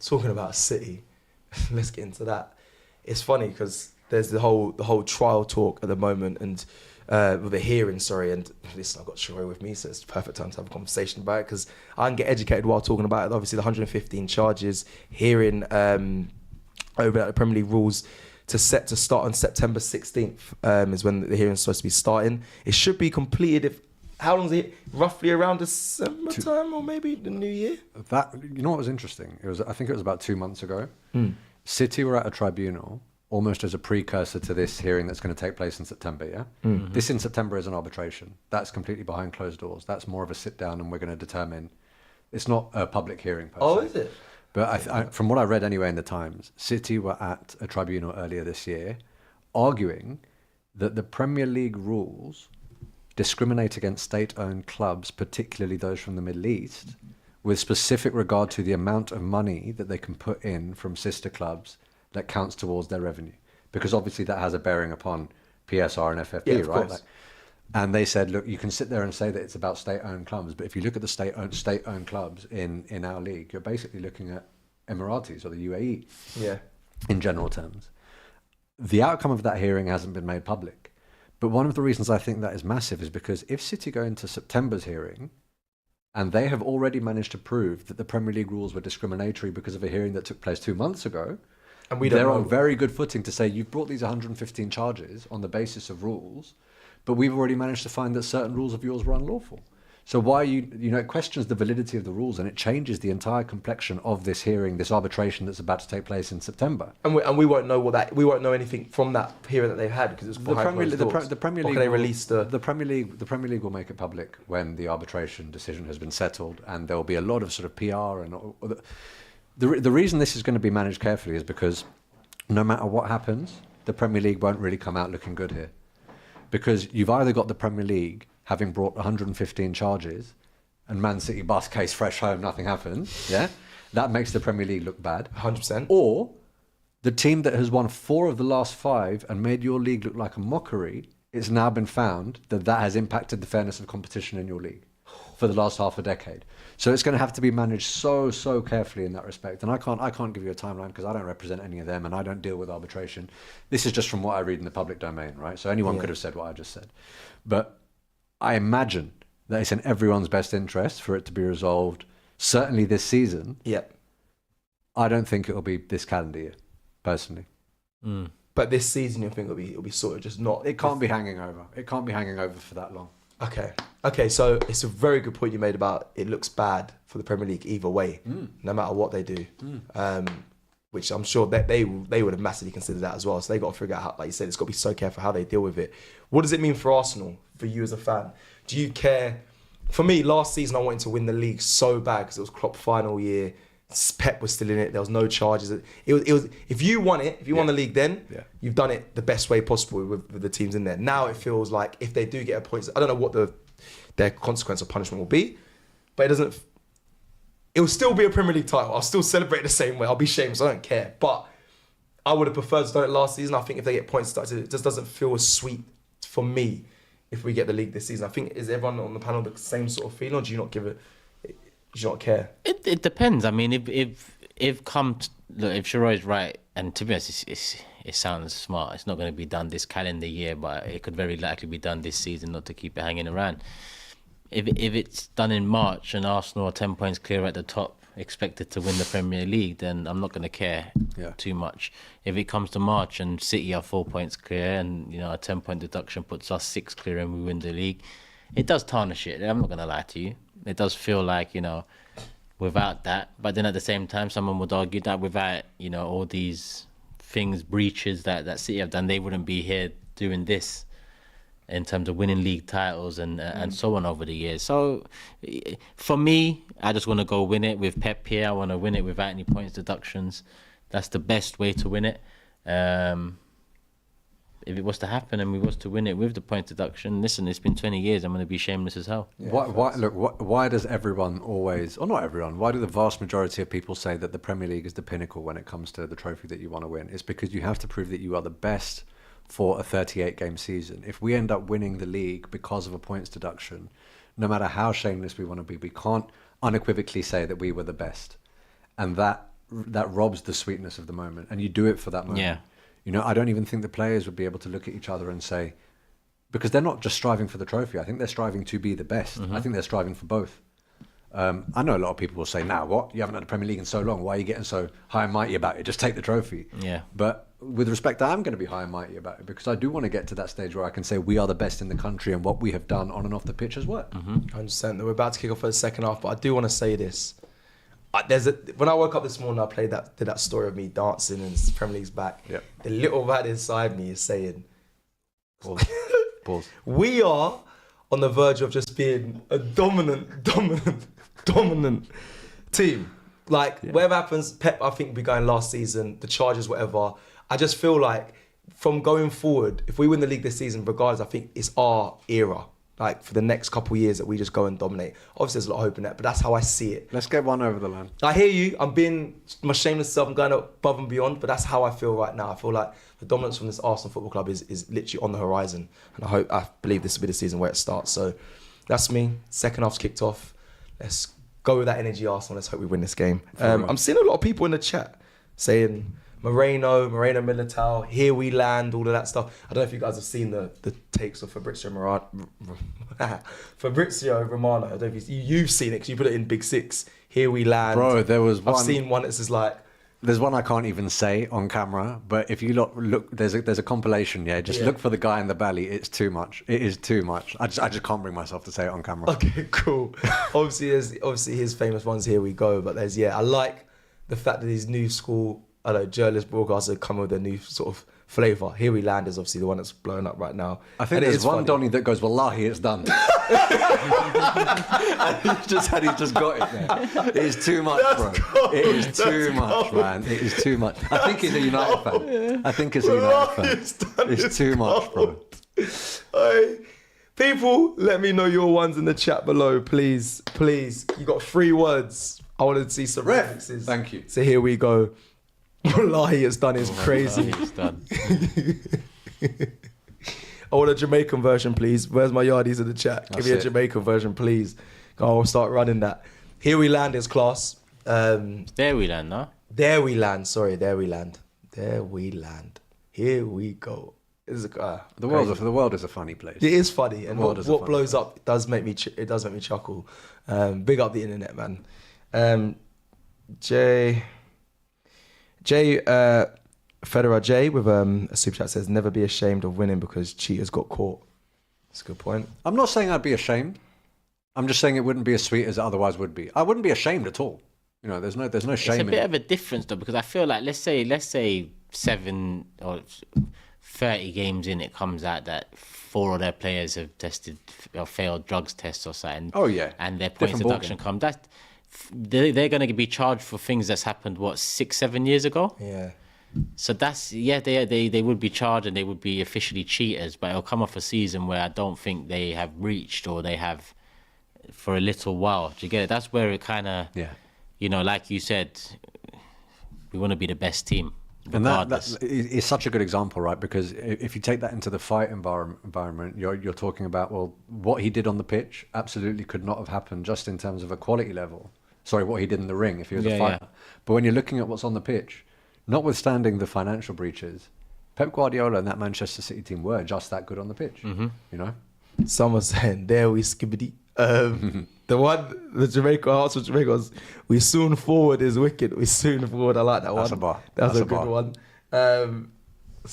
Talking about City, let's get into that. It's funny because there's the whole trial talk at the moment, and with a hearing, and listen, I've got Shiroi with me, so it's the perfect time to have a conversation about it, because I can get educated while talking about it. Obviously, the 115 charges, hearing over at the Premier League rules to start on September 16th is when the hearing's supposed to be starting. It should be completed how long is it? Roughly around December time, or maybe the new year? That, you know what was interesting? I think it was about 2 months ago. City were at a tribunal almost as a precursor to this hearing that's going to take place in September, yeah? Mm-hmm. This in September is an arbitration. That's completely behind closed doors. That's more of a sit down and we're going to determine. It's not a public hearing per se. Oh, is it? But I, from what I read anyway in the Times, City were at a tribunal earlier this year arguing that the Premier League rules discriminate against state-owned clubs, particularly those from the Middle East, with specific regard to the amount of money that they can put in from sister clubs that counts towards their revenue. Because obviously that has a bearing upon PSR and FFP, right? Like, and they said, look, you can sit there and say that it's about state-owned clubs, but if you look at the state-owned clubs in our league, you're basically looking at Emiratis or the UAE, in general terms. The outcome of that hearing hasn't been made public. But one of the reasons I think that is massive is because if City go into September's hearing and they have already managed to prove that the Premier League rules were discriminatory because of a hearing that took place 2 months ago, and they're on very good footing to say, you've brought these 115 charges on the basis of rules, but we've already managed to find that certain rules of yours were unlawful. So why it questions the validity of the rules, and it changes the entire complexion of this hearing, this arbitration that's about to take place in September. And we won't know we won't know anything from that hearing that they've had because it's behind closed doors. The Premier League. Or can they release the Premier League will make it public when the arbitration decision has been settled, and there will be a lot of sort of PR and the reason this is going to be managed carefully is because no matter what happens, the Premier League won't really come out looking good here, because you've either got the Premier League having brought 115 charges and Man City bus case fresh home, nothing happens, yeah? That makes the Premier League look bad. 100%. Or the team that has won 4 of the last 5 and made your league look like a mockery, it's now been found that that has impacted the fairness of competition in your league for the last half a decade. So it's going to have to be managed so carefully in that respect. And I can't give you a timeline because I don't represent any of them and I don't deal with arbitration. This is just from what I read in the public domain, right? So anyone could have said what I just said. But I imagine that it's in everyone's best interest for it to be resolved, certainly this season. Yep. I don't think it'll be this calendar year, personally. But this season, you think it'll be sort of just not... It can't be hanging over. It can't be hanging over for that long. Okay, so it's a very good point you made about it looks bad for the Premier League either way, no matter what they do. Which I'm sure that they would have massively considered that as well. So they got to figure out how, like you said, it's got to be so careful how they deal with it. What does it mean for Arsenal, for you as a fan? Do you care? For me, last season I wanted to win the league so bad because it was Klopp final year. Pep was still in it. There was no charges. It was if you won the league then, you've done it the best way possible with the teams in there. Now it feels like if they do get a point, I don't know what their consequence or punishment will be, but it will still be a Premier League title. I'll still celebrate the same way. I'll be shamed, so I don't care. But I would have preferred to do it last season. I think if they get points started, it just doesn't feel as sweet for me if we get the league this season. I think, is everyone on the panel the same sort of feeling, or do you not give it? Do you not care? It depends. I mean, if Shiroi's right, and to be honest, it sounds smart. It's not going to be done this calendar year, but it could very likely be done this season, not to keep it hanging around. If it's done in March and Arsenal are 10 points clear at the top, expected to win the Premier League, then I'm not going to care too much. If it comes to March and City are 4 points clear and a 10-point deduction puts us 6 clear and we win the league, it does tarnish it. I'm not going to lie to you. It does feel like, without that. But then at the same time, someone would argue that without, all these things, breaches that City have done, they wouldn't be here doing this in terms of winning league titles and so on over the years. So for me, I just want to go win it with Pep here. I want to win it without any points deductions. That's the best way to win it. If it was to happen and we was to win it with the point deduction, listen, it's been 20 years. I'm going to be shameless as hell. Why does everyone always, or not everyone, why do the vast majority of people say that the Premier League is the pinnacle when it comes to the trophy that you want to win? It's because you have to prove that you are the best for a 38-game season. If we end up winning the league because of a points deduction, no matter how shameless we want to be, we can't unequivocally say that we were the best. and that robs the sweetness of the moment, and you do it for that moment. Yeah. You know, I don't even think the players would be able to look at each other and say, because they're not just striving for the trophy. I think they're striving to be the best. I think they're striving for both. I know a lot of people will say, now what? You haven't had the Premier League in so long. Why are you getting so high and mighty about it? Just take the trophy. Yeah. But with respect, I'm going to be high and mighty about it because I do want to get to that stage where I can say we are the best in the country and what we have done on and off the pitch has worked. 100%. We're about to kick off for the second half, but I do want to say this. When I woke up this morning, I did that story of me dancing and Premier League's back. Yep. The little man inside me is saying, Pause. we are on the verge of just being a dominant team. Like, whatever happens, Pep, I think, will be going last season, the Chargers, whatever. I just feel like from going forward, if we win the league this season, regardless, I think it's our era. Like, for the next couple of years that we just go and dominate. Obviously, there's a lot of hope in that, but that's how I see it. Let's get one over the line. I hear you. I'm being my shameless self. I'm going above and beyond, but that's how I feel right now. I feel like the dominance from this Arsenal Football Club is literally on the horizon, and I believe this will be the season where it starts. So that's me. Second half's kicked off. Let's go with that energy, Arsenal. Let's hope we win this game. I'm seeing a lot of people in the chat saying Moreno Militao, here we land, all of that stuff. I don't know if you guys have seen the takes of Fabrizio Romano. I don't know if you've seen it because you put it in Big Six. Here we land. Bro, there was one. I've seen one that's just like. There's one I can't even say on camera, but if you look, there's a compilation. Yeah, just look for the guy in the belly. It's too much. It is too much. I just can't bring myself to say it on camera. Okay, cool. obviously his famous ones. Here we go. But I like the fact that these new school, journalist broadcasters come with a new sort of flavour. Here we land is obviously the one that's blowing up right now. I think there's one Donny that goes, Wallahi, it's done. And he's just got it there. It is too much, bro. It is too much, man. It is too much. I think he's a United fan. I think it's a United fan. It's too much, bro. Hey, people, let me know your ones in the chat below, please. You got 3 words. I wanted to see some references. Thank you. So here we go. Wallahi, it's done. It's crazy. It's done. I want a Jamaican version, please. Where's my yardies in the chat? Give me a Jamaican version, please. I'll start running that. Here we land is class. There we land, no? There we land. Sorry, there we land. There we land. Here we go. The world is a funny place. It is funny, and what blows up does make me chuckle. Big up the internet, man. Jay Federer J with a super chat says, never be ashamed of winning because cheaters got caught. That's a good point. I'm not saying I'd be ashamed. I'm just saying it wouldn't be as sweet as it otherwise would be. I wouldn't be ashamed at all. You know, there's no shame. It's a bit of a difference though, because I feel like let's say 7 or 30 games in, it comes out that 4 of their players have tested or failed drugs tests or something. Oh yeah, and their points deduction come. They're going to be charged for things that's happened 6-7 years ago. Yeah. So they would be charged and they would be officially cheaters, but it'll come off a season where I don't think they have reached or they have for a little while. Do you get it? That's where it kind of, like you said, we want to be the best team. And that is such a good example, right? Because if you take that into the fight environment, you're talking about, well, what he did on the pitch absolutely could not have happened just in terms of a quality level. Sorry, what he did in the ring if he was a fighter. Yeah. But when you're looking at what's on the pitch, notwithstanding the financial breaches, Pep Guardiola and that Manchester City team were just that good on the pitch. Mm-hmm. You know? Someone's saying, there we skibbity. The Jamaica Arsenal Jamaica was, we soon forward is wicked. We soon forward. I like that one. That's a bar. That's a good one.